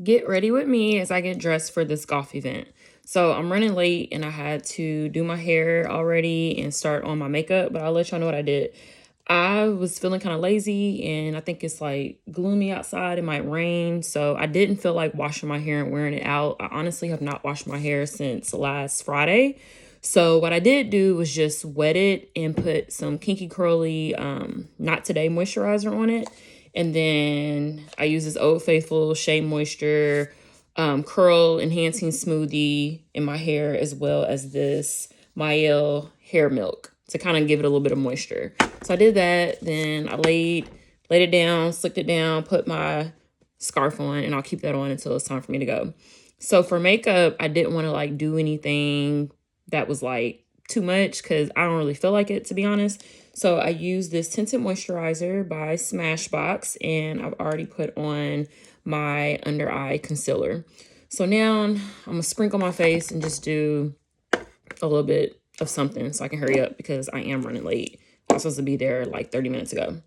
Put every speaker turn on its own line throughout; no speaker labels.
Get ready with me as I get dressed for this golf event. So I'm running late and I had to do my hair already and start on my makeup, but I'll let y'all know what I did. I was feeling kind of lazy and I think it's like gloomy outside. It might rain. So I didn't feel like washing my hair and wearing it out. I honestly have not washed my hair since last Friday. So what I did do was just wet it and put some Kinky Curly Not Today moisturizer on it. And then I use this Old Faithful SheaMoisture curl enhancing smoothie in my hair, as well as this Mielle hair milk to kind of give it a little bit of moisture. So I did that. Then I laid it down, slicked it down, put my scarf on, and I'll keep that on until it's time for me to go. So for makeup, I didn't want to like do anything that was like too much because I don't really feel like it, to be honest. So I use this tinted moisturizer by Smashbox, and I've already put on my under eye concealer. So now I'm gonna sprinkle my face and just do a little bit of something so I can hurry up because I am running late. I was supposed to be there like 30 minutes ago.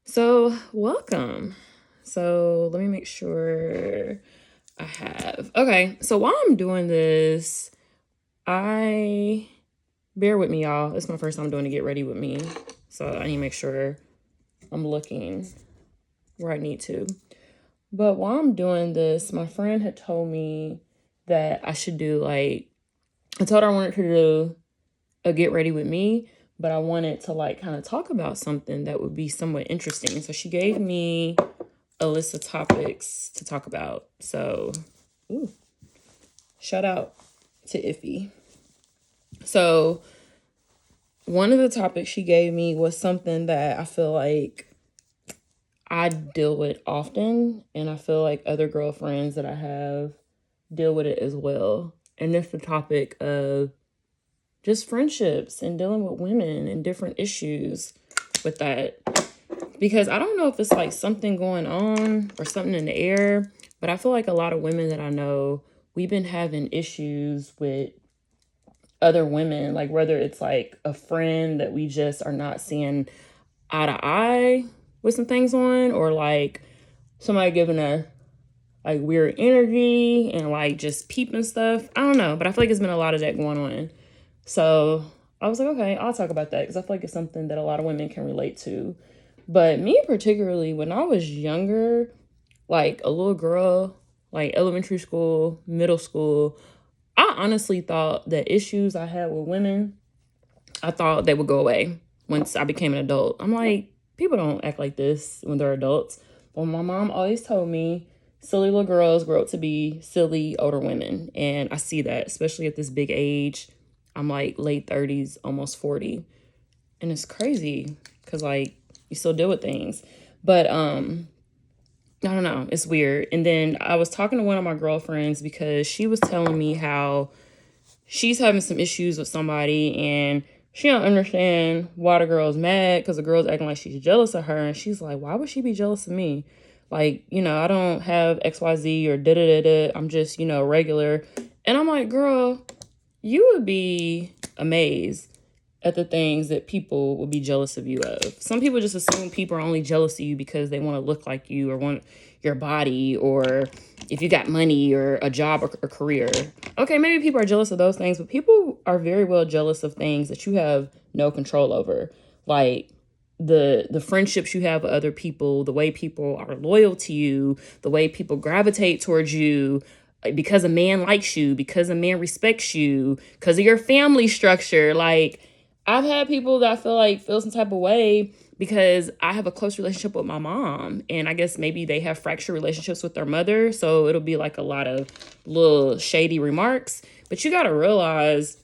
So welcome. So let me make sure I have. Okay, so while I'm doing this, bear with me, y'all. It's my first time doing to get ready with me. So I need to make sure I'm looking where I need to. But while I'm doing this, my friend had told me that I should do like, I told her I wanted her to do a get ready with me, but I wanted to like kind of talk about something that would be somewhat interesting. So she gave me a list of topics to talk about. So, shout out to Iffy. So one of the topics she gave me was something that I feel like I deal with often, and I feel like other girlfriends that I have deal with it as well. And it's the topic of just friendships and dealing with women and different issues with that. Because I don't know if it's like something going on or something in the air, but I feel like a lot of women that I know, we've been having issues with other women, like whether it's like a friend that we just are not seeing eye to eye with some things on, or like somebody giving a like weird energy and like just peeping stuff. I don't know, but I feel like it's been a lot of that going on. So I was like, okay, I'll talk about that because I feel like it's something that a lot of women can relate to. But me particularly, when I was younger, like a little girl, like elementary school, middle school, I honestly thought that issues I had with women, I thought they would go away once I became an adult. I'm like, people don't act like this when they're adults. Well, my mom always told me silly little girls grow up to be silly older women. And I see that, especially at this big age. I'm like late 30s, almost 40. And it's crazy because like you still deal with things. But I don't know. It's weird. And then I was talking to one of my girlfriends because she was telling me how she's having some issues with somebody and she don't understand why the girl's mad because the girl's acting like she's jealous of her. And she's like, why would she be jealous of me? Like, you know, I don't have XYZ or da-da-da-da. I'm just, you know, regular. And I'm like, girl, you would be amazed at the things that people will be jealous of you of. Some people just assume people are only jealous of you because they want to look like you or want your body or if you got money or a job or a career. Okay, maybe people are jealous of those things, but people are very well jealous of things that you have no control over. Like the friendships you have with other people, the way people are loyal to you, the way people gravitate towards you, because a man likes you, because a man respects you, because of your family structure. Like, I've had people that I feel like feel some type of way because I have a close relationship with my mom. And I guess maybe they have fractured relationships with their mother. So it'll be like a lot of little shady remarks. But you got to realize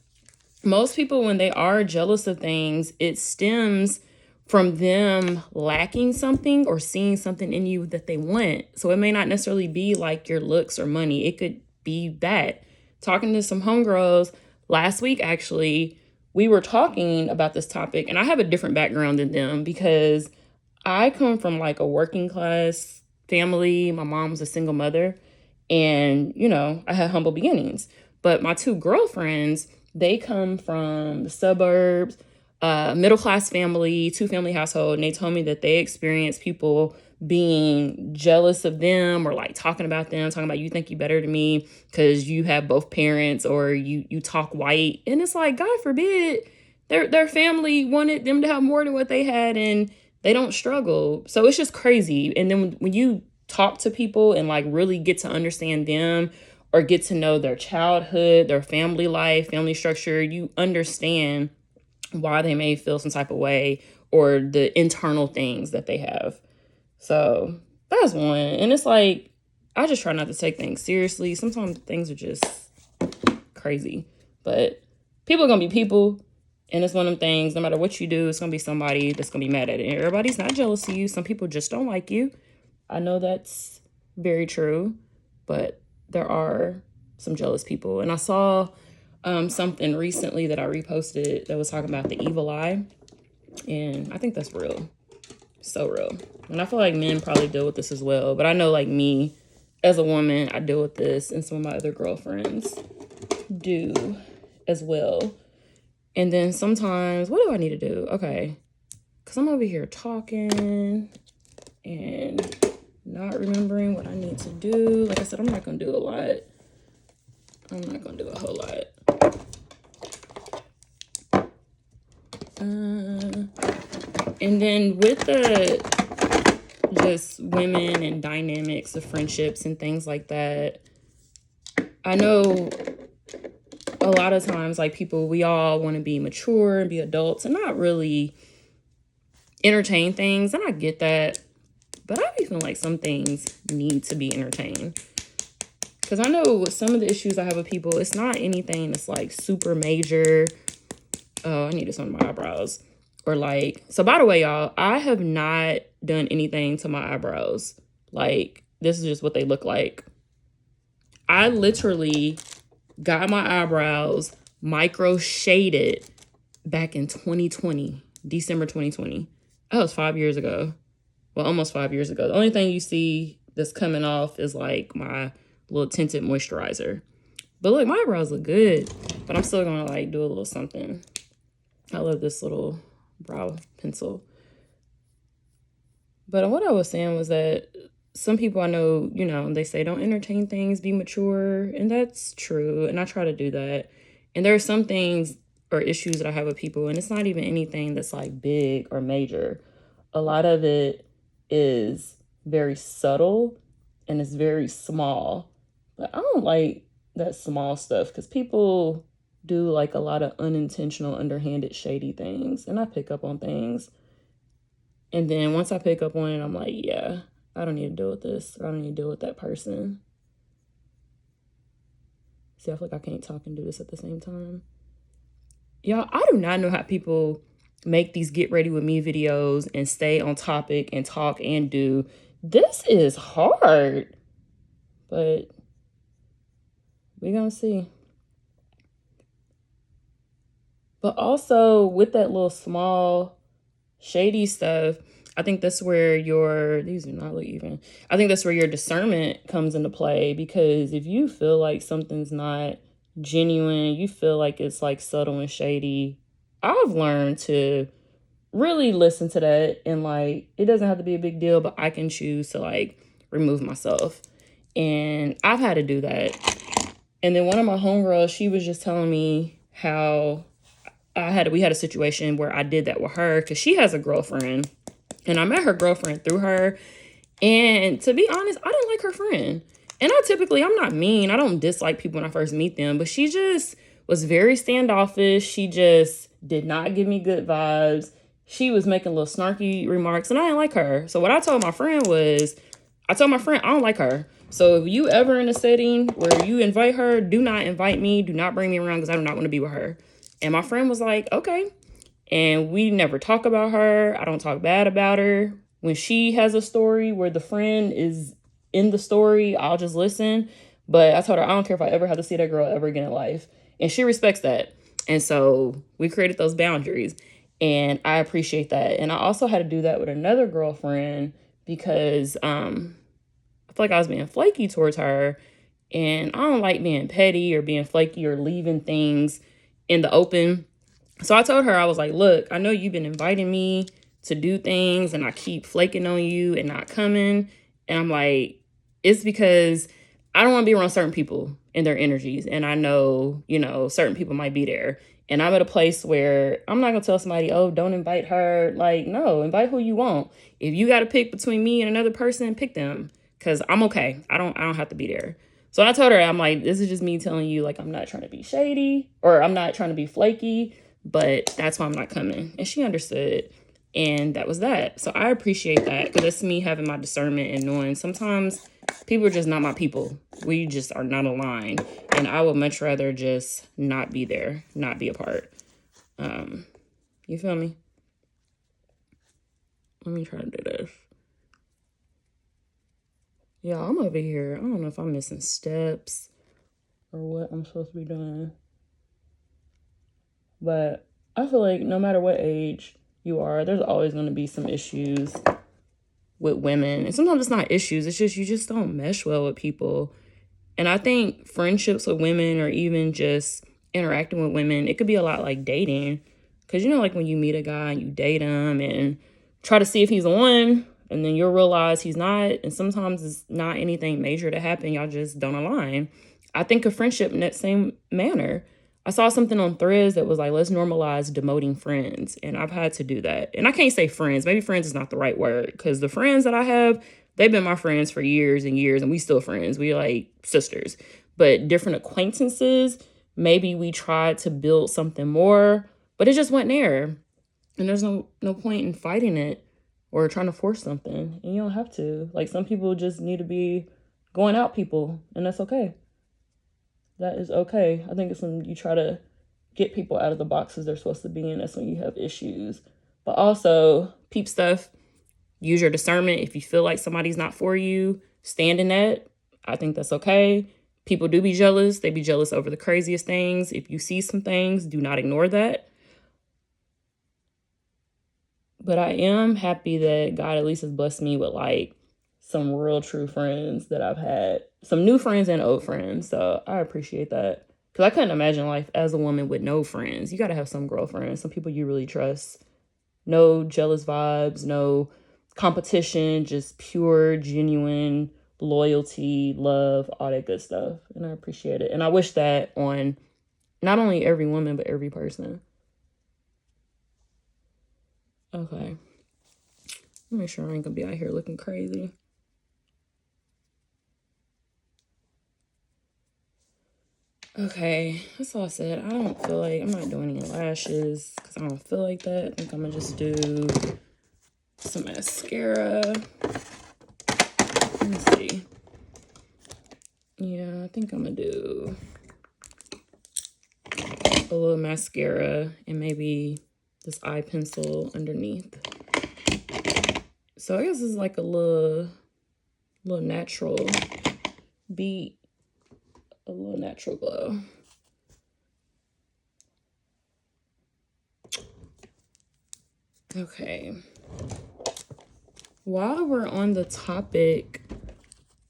most people, when they are jealous of things, it stems from them lacking something or seeing something in you that they want. So it may not necessarily be like your looks or money. It could be that. Talking to some homegirls last week, actually, we were talking about this topic, and I have a different background than them because I come from like a working class family. My mom was a single mother, and, you know, I had humble beginnings. But my two girlfriends, they come from the suburbs, middle class family, two family household, and they told me that they experienced people being jealous of them, or like talking about them, talking about you think you better than me because you have both parents, or you talk white. And it's like, God forbid, their family wanted them to have more than what they had, and they don't struggle. So it's just crazy. And then when you talk to people and like really get to understand them, or get to know their childhood, their family life, family structure, you understand why they may feel some type of way, or the internal things that they have. So that's one. And it's like, I just try not to take things seriously. Sometimes things are just crazy, but people are gonna be people. And it's one of them things, no matter what you do, it's gonna be somebody that's gonna be mad at it. And everybody's not jealous of you. Some people just don't like you. I know that's very true, but there are some jealous people. And I saw something recently that I reposted that was talking about the evil eye. And I think that's real. So real. And I feel like men probably deal with this as well. But I know, like, me as a woman, I deal with this, and some of my other girlfriends do as well. And then sometimes, what do I need to do? Okay. Because I'm over here talking and not remembering what I need to do. Like I said, I'm not going to do a lot. I'm not going to do a whole lot. And then with the just women and dynamics of friendships and things like that, I know a lot of times, like, people, we all want to be mature and be adults and not really entertain things. And I get that. But I be feeling like some things need to be entertained. Because I know with some of the issues I have with people, it's not anything that's like super major. Oh, I needed some of my eyebrows. Or like, so by the way, y'all, I have not done anything to my eyebrows. Like, this is just what they look like. I literally got my eyebrows micro shaded back in 2020, December 2020. That was 5 years ago. Well, almost 5 years ago. The only thing you see that's coming off is like my little tinted moisturizer. But look, my eyebrows look good, but I'm still gonna like do a little something. I love this little brow pencil. But what I was saying was that some people I know, you know, they say don't entertain things, be mature. And that's true. And I try to do that. And there are some things or issues that I have with people, and it's not even anything that's like big or major. A lot of it is very subtle and it's very small. But I don't like that small stuff because people do like a lot of unintentional, underhanded, shady things. And I pick up on things. And then once I pick up on it, I'm like, yeah, I don't need to deal with this. Or I don't need to deal with that person. See, I feel like I can't talk and do this at the same time. Y'all, I do not know how people make these get ready with me videos and stay on topic and talk and do. This is hard. But we're going to see. But also with that little small shady stuff, I think that's where these do not look even. I think that's where your discernment comes into play, because if you feel like something's not genuine, you feel like it's like subtle and shady, I've learned to really listen to that, and like, it doesn't have to be a big deal, but I can choose to like remove myself. And I've had to do that. And then one of my homegirls, she was just telling me how we had a situation where I did that with her, because she has a girlfriend, and I met her girlfriend through her. And to be honest, I didn't like her friend. And I'm not mean. I don't dislike people when I first meet them, but she just was very standoffish. She just did not give me good vibes. She was making little snarky remarks, and I didn't like her. So what I told my friend was, I don't like her. So if you ever in a setting where you invite her, do not invite me. Do not bring me around, because I do not want to be with her. And my friend was like, okay. And we never talk about her. I don't talk bad about her. When she has a story where the friend is in the story, I'll just listen. But I told her, I don't care if I ever have to see that girl ever again in life. And she respects that. And so we created those boundaries. And I appreciate that. And I also had to do that with another girlfriend, because I feel like I was being flaky towards her. And I don't like being petty or being flaky or leaving things in the open. So I told her, I was like, look, I know you've been inviting me to do things and I keep flaking on you and not coming. And I'm like, it's because I don't want to be around certain people and their energies. And I know, you know, certain people might be there. And I'm at a place where I'm not going to tell somebody, oh, don't invite her. Like, no, invite who you want. If you got to pick between me and another person, pick them. Because I'm okay. I don't have to be there. So I told her, I'm like, this is just me telling you, like, I'm not trying to be shady or I'm not trying to be flaky, but that's why I'm not coming. And she understood. And that was that. So I appreciate that because it's me having my discernment and knowing sometimes people are just not my people. We just are not aligned. And I would much rather just not be there, not be a part. You feel me? Let me try to do this. Yeah, I'm over here. I don't know if I'm missing steps or what I'm supposed to be doing. But I feel like no matter what age you are, there's always going to be some issues with women. And sometimes it's not issues. It's just you just don't mesh well with people. And I think friendships with women or even just interacting with women, it could be a lot like dating. Because, you know, like when you meet a guy and you date him and try to see if he's the one, and then you'll realize he's not. And sometimes it's not anything major to happen. Y'all just don't align. I think of friendship in that same manner. I saw something on Threads that was like, let's normalize demoting friends. And I've had to do that. And I can't say friends. Maybe friends is not the right word. Because the friends that I have, they've been my friends for years and years. And we still friends. We like sisters. But different acquaintances, maybe we tried to build something more. But it just went there. And there's no point in fighting it or trying to force something. And you don't have to. Like some people just need to be going out people. And that's okay. That is okay. I think it's when you try to get people out of the boxes they're supposed to be in. That's when you have issues. But also, peep stuff. Use your discernment. If you feel like somebody's not for you, stand in that. I think that's okay. People do be jealous. They be jealous over the craziest things. If you see some things, do not ignore that. But I am happy that God at least has blessed me with like some real true friends that I've had. Some new friends and old friends. So I appreciate that. Because I couldn't imagine life as a woman with no friends. You got to have some girlfriends, some people you really trust. No jealous vibes, no competition, just pure, genuine loyalty, love, all that good stuff. And I appreciate it. And I wish that on not only every woman, but every person. Okay. Let me make sure I ain't gonna be out here looking crazy. Okay, that's all I said. I don't feel like, I'm not doing any lashes because I don't feel like that. I think I'm gonna just do some mascara. Let me see. Yeah, I think I'm gonna do a little mascara and maybe this eye pencil underneath. So I guess it's like a little natural beat, a little natural glow. Okay. While we're on the topic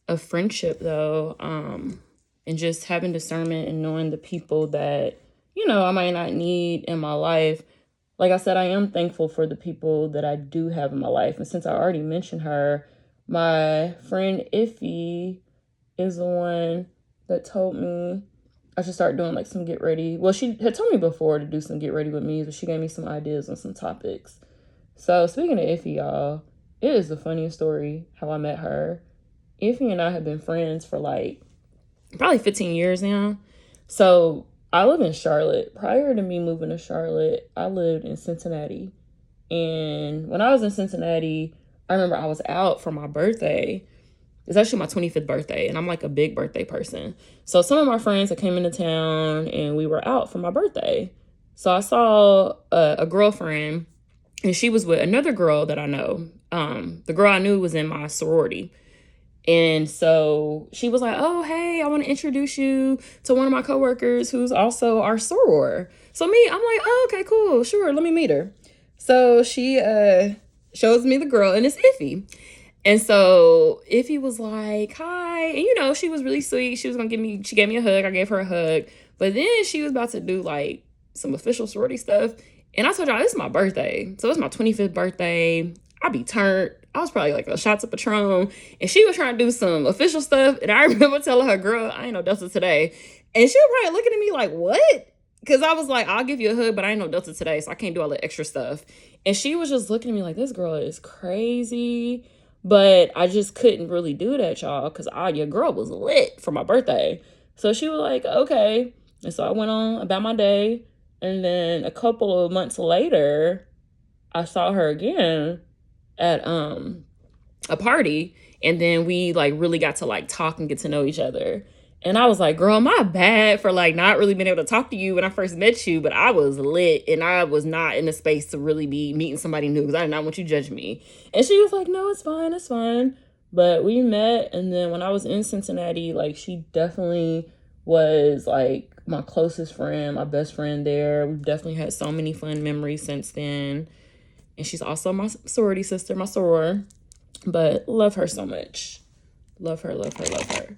of friendship though, and just having discernment and knowing the people that, you know, I might not need in my life. Like I said, I am thankful for the people that I do have in my life. And since I already mentioned her, my friend Iffy is the one that told me I should start doing like some get ready. Well, she had told me before to do some get ready with me, but she gave me some ideas on some topics. So speaking of Iffy, y'all, it is the funniest story how I met her. Iffy and I have been friends for like probably 15 years now. So I live in Charlotte. Prior to me moving to Charlotte, I lived in Cincinnati. And when I was in Cincinnati, I remember I was out for my birthday. It's actually my 25th birthday, and I'm like a big birthday person. So some of my friends that came into town, and we were out for my birthday. So I saw a girlfriend, and she was with another girl that I know. The girl I knew was in my sorority. And so she was like, oh, hey, I want to introduce you to one of my coworkers who's also our soror. So me, I'm like, oh, okay, cool. Sure, let me meet her. So she shows me the girl, and it's Iffy. And so Iffy was like, hi. And, you know, she was really sweet. She gave me a hug. I gave her a hug. But then she was about to do, like, some official sorority stuff. And I told y'all, this is my birthday. So it's my 25th birthday. I be turned. I was probably like a shots of Patron. And she was trying to do some official stuff. And I remember telling her, girl, I ain't no Delta today. And she was probably looking at me like, what? Because I was like, I'll give you a hug, but I ain't no Delta today. So I can't do all the extra stuff. And she was just looking at me like, this girl is crazy. But I just couldn't really do that, y'all. Because your girl was lit for my birthday. So she was like, okay. And so I went on about my day. And then a couple of months later, I saw her again at a party. And then we like really got to like talk and get to know each other. And I was like, girl, my bad for like not really being able to talk to you when I first met you, but I was lit and I was not in a space to really be meeting somebody new because I did not want you to judge me. And she was like, no, it's fine, it's fine. But we met, and then when I was in Cincinnati, like she definitely was like my closest friend, my best friend there. We've definitely had so many fun memories since then. And she's also my sorority sister, my soror. But love her so much. Love her, love her, love her.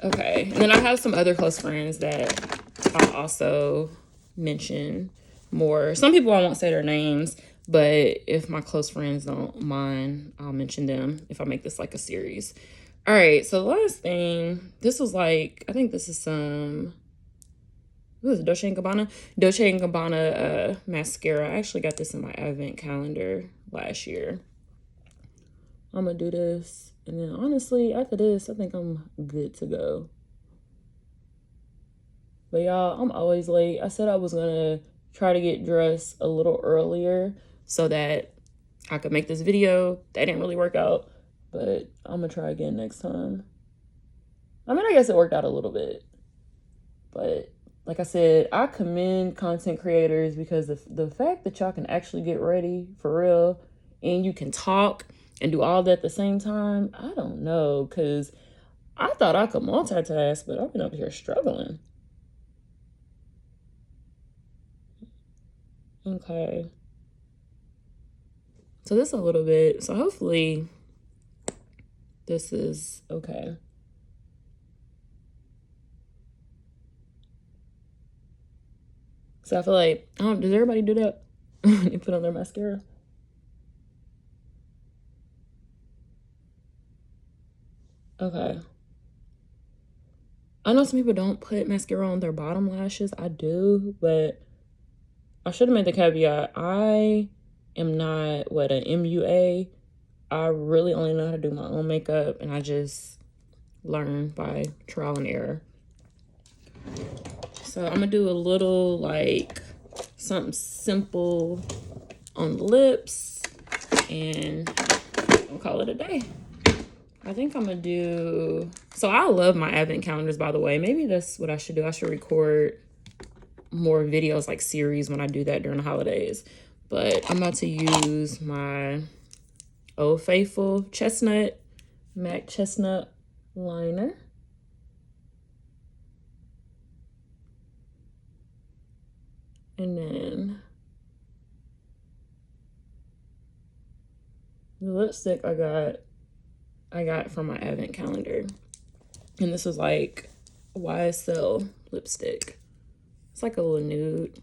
Okay, and then I have some other close friends that I'll also mention more. Some people I won't say their names, but if my close friends don't mind, I'll mention them if I make this like a series. All right, so the last thing, this was like, I think this is some, what is it, Dolce&Gabbana? Dolce&Gabbana mascara. I actually got this in my advent calendar last year. I'm gonna do this. And then honestly, after this, I think I'm good to go. But y'all, I'm always late. I said I was gonna try to get dressed a little earlier so that I could make this video. That didn't really work out, but I'm gonna try again next time. I mean, I guess it worked out a little bit. But like I said, I commend content creators because the fact that y'all can actually get ready for real and you can talk and do all that at the same time, I don't know, because I thought I could multitask, but I've been up here struggling. Okay. So this a little bit. So hopefully this is okay. So I feel like, does everybody do that? They put on their mascara? Okay. I know some people don't put mascara on their bottom lashes. I do, but I should have made the caveat. I am not, an MUA. I really only know how to do my own makeup, and I just learn by trial and error. So I'm gonna do a little, like, something simple on the lips, and we'll call it a day. I think I'm gonna do, so I love my advent calendars, by the way. Maybe that's what I should do. I should record more videos, like series, when I do that during the holidays. But I'm about to use my Old Faithful Chestnut, MAC Chestnut liner. And then the lipstick I got from my advent calendar. And this is like YSL lipstick. It's like a little nude.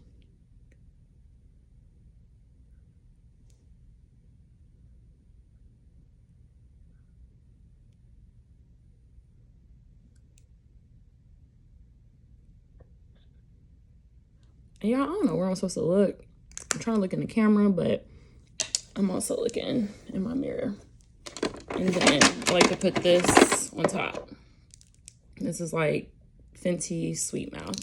And y'all, I don't know where I'm supposed to look. I'm trying to look in the camera, but I'm also looking in my mirror. And then I like to put this on top. This is like Fenty Sweet Mouth.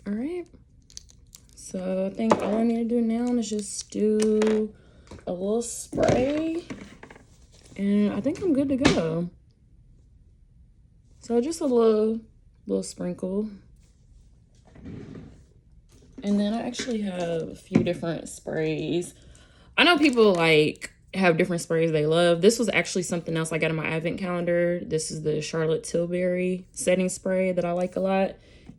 All right. So I think all I need to do now is just do a little spray. And I think I'm good to go. So just a little sprinkle. And then I actually have a few different sprays. I know people like have different sprays they love. This was actually something else I got in my advent calendar. This is the Charlotte Tilbury setting spray that I like a lot.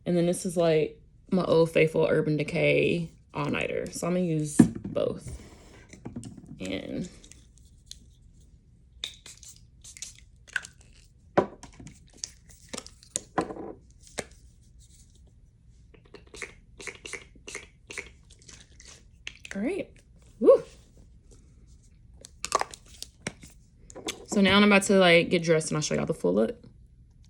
And then this is like my Old Faithful Urban Decay All Nighter. So I'm gonna use both. And So now I'm about to like get dressed and I'll show y'all the full look.